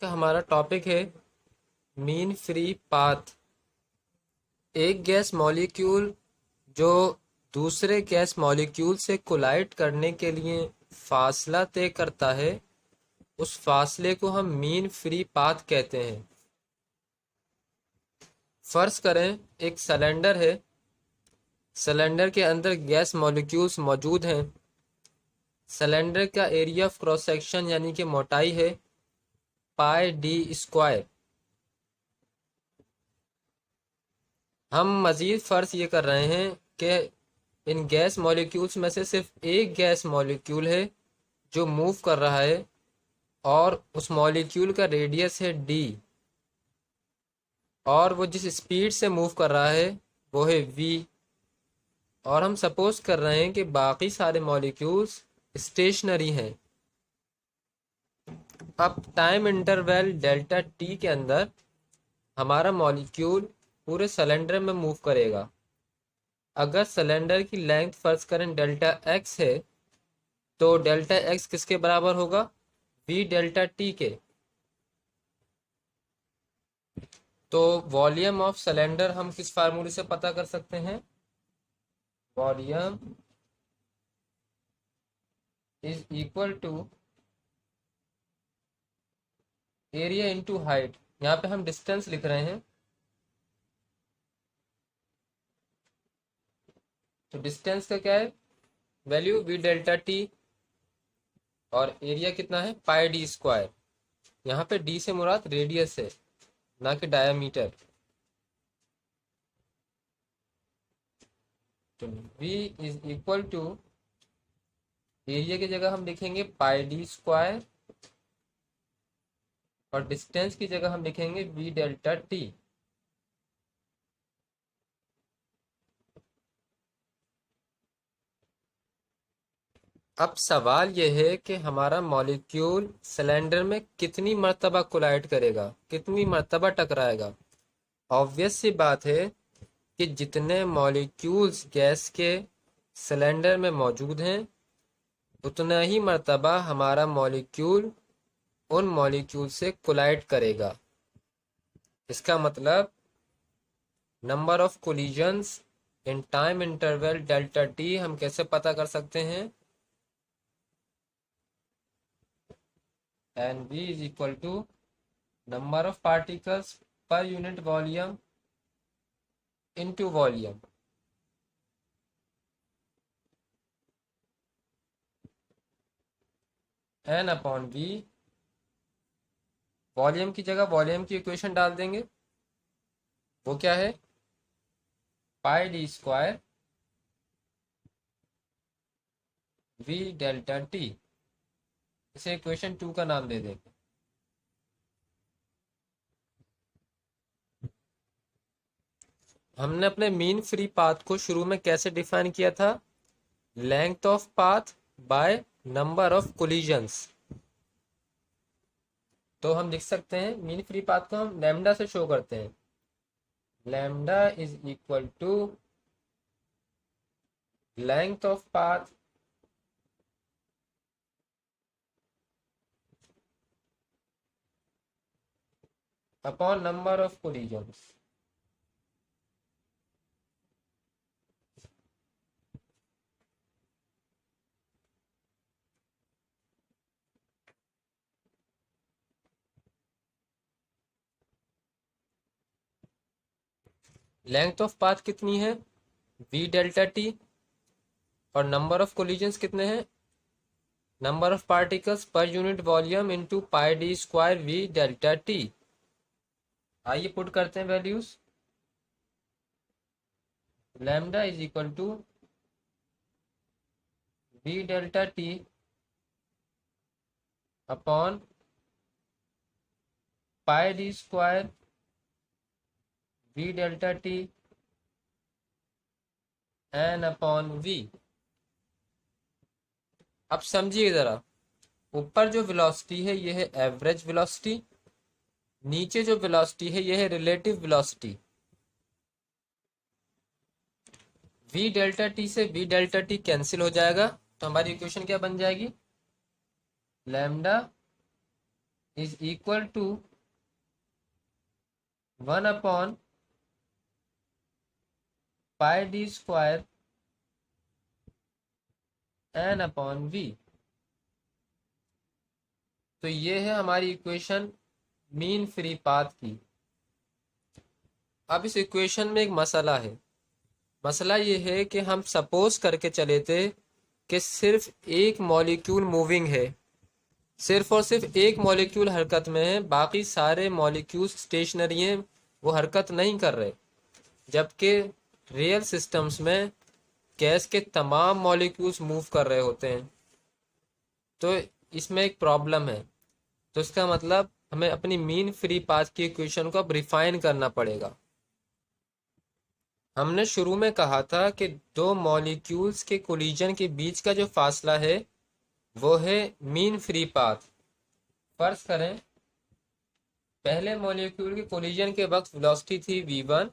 का हमारा टॉपिक है मीन फ्री पाथ। एक गैस मॉलिक्यूल जो दूसरे गैस मॉलिक्यूल से कोलाइड करने के लिए फासला तय करता है, उस फासले को हम मीन फ्री पाथ कहते हैं। फर्ज करें एक सिलेंडर है। सिलेंडर के अंदर गैस मॉलिक्यूल्स मौजूद हैं। सिलेंडर का एरिया ऑफ क्रॉस सेक्शन यानी कि मोटाई है पाई डी स्क्वायर। हम मज़ीद फ़र्ज़ ये कर रहे हैं कि इन गैस मॉलिक्यूल्स में से सिर्फ एक गैस मॉलिक्यूल है जो मूव कर रहा है और उस मॉलिक्यूल का रेडियस है डी, और वो जिस स्पीड से मूव कर रहा है वो है वी। और हम सपोज कर रहे हैं कि बाकी सारे मॉलिक्यूल्स स्टेशनरी हैं। अब टाइम इंटरवल डेल्टा टी के अंदर हमारा मॉलिक्यूल पूरे सिलेंडर में मूव करेगा। अगर सिलेंडर की लेंथ फर्ज करें डेल्टा एक्स है, तो डेल्टा एक्स किसके बराबर होगा? वी डेल्टा टी के। तो वॉल्यूम ऑफ सिलेंडर हम किस फार्मूले से पता कर सकते हैं? Volume is equal to area into height. यहाँ पे हम डिस्टेंस लिख रहे हैं, तो डिस्टेंस का क्या है? वैल्यू वी डेल्टा टी, और एरिया कितना है? Pi D square. यहाँ पे डी से मुराद रेडियस है, ना कि डायामीटर। तो V is equal to area की जगह हम लिखेंगे पाई डी स्क्वायर, और डिस्टेंस की जगह हम लिखेंगे वी डेल्टा टी। अब सवाल यह है कि हमारा मॉलिक्यूल सिलेंडर में कितनी मर्तबा कोलाइड करेगा, कितनी मर्तबा टकराएगा। ऑब्वियस सी बात है कि जितने मॉलिक्यूल्स गैस के सिलेंडर में मौजूद हैं, उतना ही मर्तबा हमारा मॉलिक्यूल उन मॉलिक्यूल से कोलाइड करेगा। इसका मतलब number of collisions in time interval delta T हम कैसे पता कर सकते हैं? N B is equal to number of particles per unit volume into volume. N upon B, volume की जगह वॉल्यूम की इक्वेशन डाल देंगे। वो क्या है? Pi D square V delta T. इसे इक्वेशन 2 का नाम दे देंगे। हमने अपने मीन फ्री पाथ को शुरू में कैसे डिफाइन किया था? Length of path by number of collisions. तो हम लिख सकते हैं मीन फ्री पाथ को हम लैम्डा से शो करते हैं। Lambda is equal to length of path upon number of collisions. Length of path कितनी है? V delta T. और नंबर ऑफ कोलिजन्स कितने हैं? Number of particles per unit volume into pi D square V delta T. आइए put करते हैं values. Lambda is equal to V delta T upon pi D square V delta T N upon V. अब समझिए जरा, ऊपर जो velocity है यह है एवरेज वेलोसिटी, नीचे जो वेलोसिटी है यह है relative velocity. V delta T से वी डेल्टा टी कैंसिल हो जाएगा, तो हमारी इक्वेशन क्या बन जाएगी? Lambda is equal to 1/πd² n/v। तो ये है हमारी इक्वेशन मीन फ्री पाथ की। अब इस इक्वेशन में एक मसला है। मसला ये है कि हम सपोज करके चले थे कि सिर्फ एक मॉलिक्यूल मूविंग है, सिर्फ और सिर्फ एक मॉलिक्यूल हरकत में है, बाकी सारे मॉलिक्यूल्स स्टेशनरी हैं, वो हरकत नहीं कर रहे। जबकि रियल सिस्टम्स में गैस के तमाम मॉलिक्यूल्स मूव कर रहे होते हैं। तो इसमें एक प्रॉब्लम है। तो इसका मतलब हमें अपनी मीन फ्री पाथ की इक्वेशन को अब रिफाइन करना पड़ेगा। हमने शुरू में कहा था कि दो मॉलिक्यूल्स के कोलिजन के बीच का जो फासला है वो है मीन फ्री पाथ। फर्ज करें पहले मॉलिक्यूल के कोलिजन के वक्त वेलोसिटी थी v1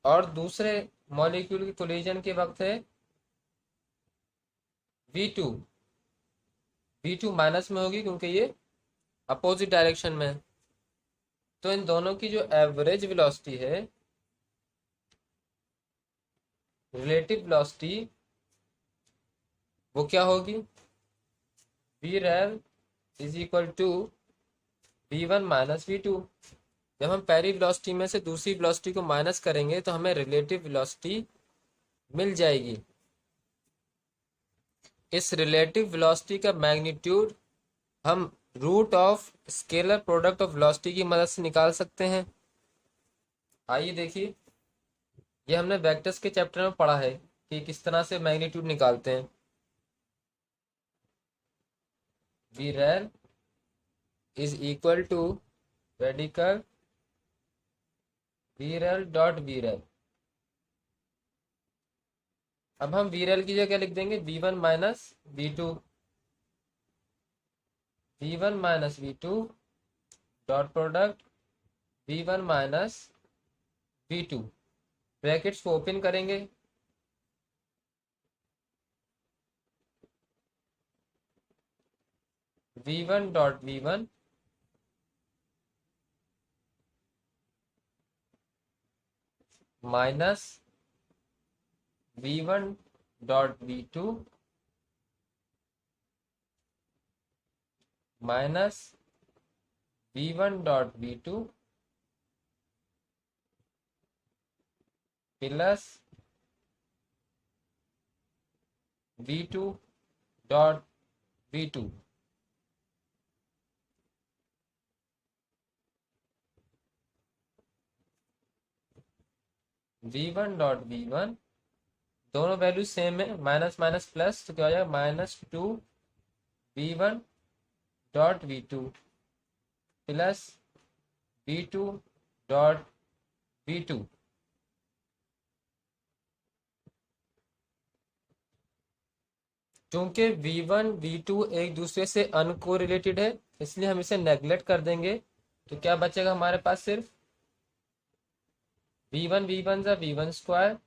और दूसरे मॉलिक्यूल के कोलिजन के वक्त है v2। v2 माइनस में होगी क्योंकि ये अपोजिट डायरेक्शन में है। तो इन दोनों की जो एवरेज वेलोसिटी है, रिलेटिव वेलोसिटी, वो क्या होगी? v rev is equal to v1 minus v2। जब हम पहली वेलोसिटी में से दूसरी वेलोसिटी को माइनस करेंगे तो हमें रिलेटिव वेलोसिटी मिल जाएगी। इस रिलेटिव वेलोसिटी का मैग्नीट्यूड हम root of scalar product of velocity की मदद से निकाल सकते हैं। आइए देखिए, ये हमने वेक्टर्स के चैप्टर में पढ़ा है कि किस तरह से मैग्नीट्यूड निकालते हैं। V rel is equal to radical v rel dot v rel. अब हम वी रेल की जगह लिख देंगे v1 minus v2, v1 minus v2 dot product v1 minus v2। Brackets को ओपन करेंगे, v1 dot v1 minus v1 dot v2 minus v1 dot v2 plus v2 dot v2। v1 dot v1 दोनों value same है, minus minus plus, तो क्या हो जाएगा? -2 v1 dot v2 plus v2 dot v2। क्योंकि v1 v2 एक दूसरे से अनकोरिलेटेड है, इसलिए हम इसे नेग्लेक्ट कर देंगे। तो क्या बचेगा हमारे पास? सिर्फ v1 v1 ज़ा v1²,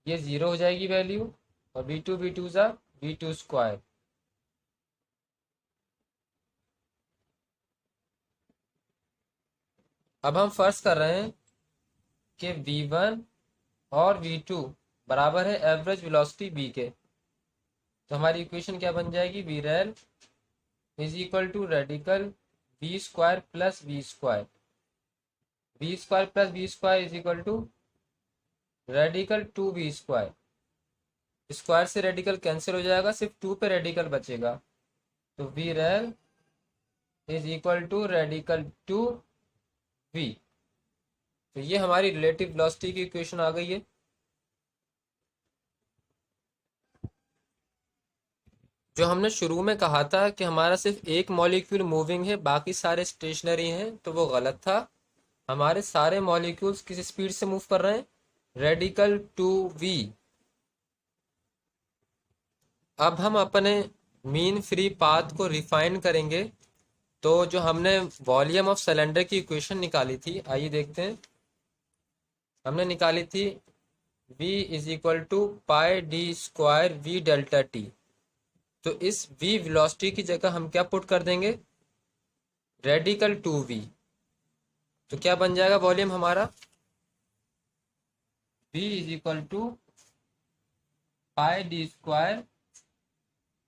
ये 0 हो जाएगी वैल्यू, और v2 v2 ज़ा v2²। अब हम फर्ज कर रहे हैं कि v1 और v2 बराबर है एवरेज वेलोसिटी v के। तो हमारी इक्वेशन क्या बन जाएगी? V rel is equal to radical v² plus v²। v² plus v² is equal to radical 2v²। Square से रेडिकल कैंसिल हो जाएगा, सिर्फ 2 पे रेडिकल बचेगा। तो V rel is equal to radical 2v। तो ये हमारी रिलेटिव वेलोसिटी की इक्वेशन आ गई है। जो हमने शुरू में कहा था कि हमारा सिर्फ एक मॉलिक्यूल मूविंग है, बाकी सारे स्टेशनरी हैं, तो वो गलत था। हमारे सारे मॉलिक्यूल्स किस स्पीड से मूव कर रहे हैं? Radical 2v। अब हम अपने मीन फ्री पाथ को रिफाइन करेंगे। तो जो हमने वॉल्यूम ऑफ सिलेंडर की इक्वेशन निकाली थी, आइए देखते हैं। हमने निकाली थी v is equal to πd² v delta t। तो इस v वेलोसिटी की जगह हम क्या पुट कर देंगे, रेडिकल टू v। तो क्या बन जाएगा वॉल्यूम हमारा, v is equal to pi D square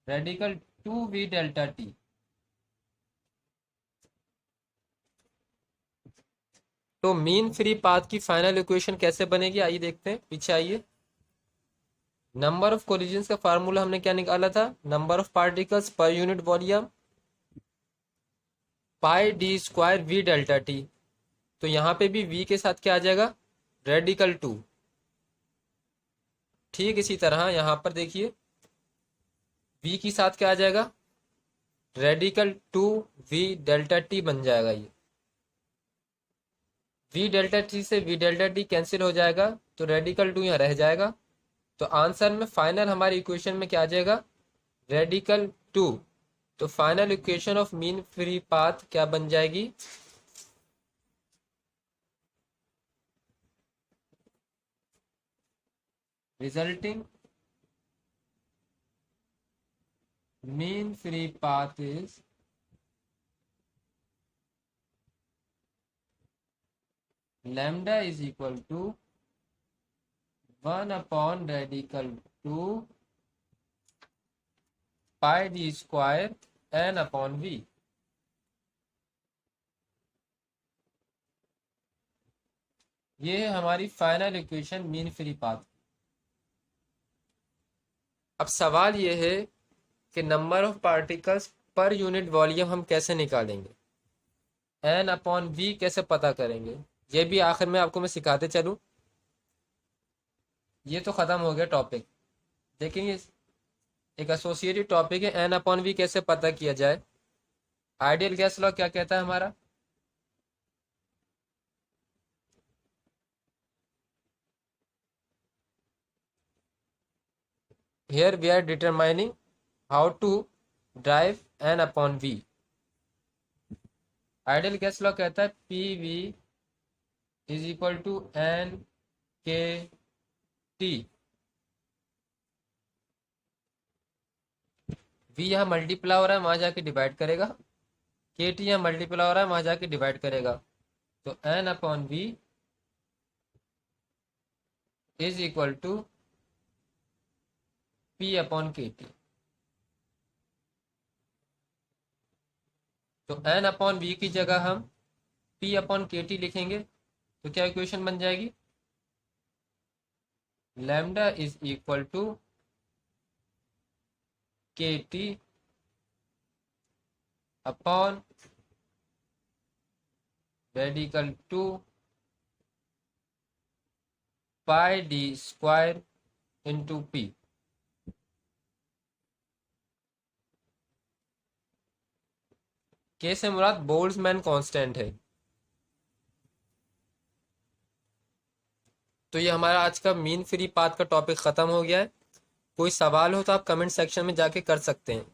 radical two v delta T. तो मीन फ्री पाथ की फाइनल इक्वेशन कैसे बनेगी, आइए देखते हैं, पीछे आइए। नंबर ऑफ कोलिजन्स का फार्मूला हमने क्या निकाला था, number of particles per unit volume pi D square V delta T. तो यहाँ पे भी v के साथ क्या आ जाएगा, रेडिकल टू। ठीक इसी तरह यहाँ पर देखिए v के साथ क्या आ जाएगा, radical two v delta T बन जाएगा। ये v डेल्टा टी से v डेल्टा टी कैंसिल हो जाएगा, तो रेडिकल टू यहाँ रह जाएगा। तो आंसर में फाइनल हमारी इक्वेशन में क्या आ जाएगा, रेडिकल टू। तो final equation of mean free path क्या बन जाएगी, resulting mean free path is lambda is equal to 1/रेडिकल two pi D square n/v। ये है हमारी final equation mean free path. अब सवाल ये है कि number of particles per unit volume हम कैसे निकालेंगे, n/v कैसे पता करेंगे, ये भी आखिर में आपको मैं सिखाते चलूँ। ये तो ख़त्म हो गया टॉपिक, लेकिन ये एक एसोसिएटेड टॉपिक है, n/v कैसे पता किया जाए। आइडियल गैस लॉ क्या कहता है हमारा, here we are determining how to drive n/v। Ideal gas law कहता है pv is equal to n K t। v यहाँ मल्टीप्लाई हो रहा है, वहां जाके डिवाइड करेगा, के टी यहाँ मल्टीप्लाई हो रहा है, वहां जाके डिवाइड करेगा। तो n/v is equal to p/kt। तो n/v की जगह हम p/kt लिखेंगे, तो क्या इक्वेशन बन जाएगी, lambda is equal to kt upon radical two pi D square into P. K से मुराद बोल्ट्जमैन कांस्टेंट है। तो ये हमारा आज का मीन फ्री पाथ का टॉपिक खत्म हो गया है। कोई सवाल हो तो आप कमेंट सेक्शन में जाके कर सकते हैं।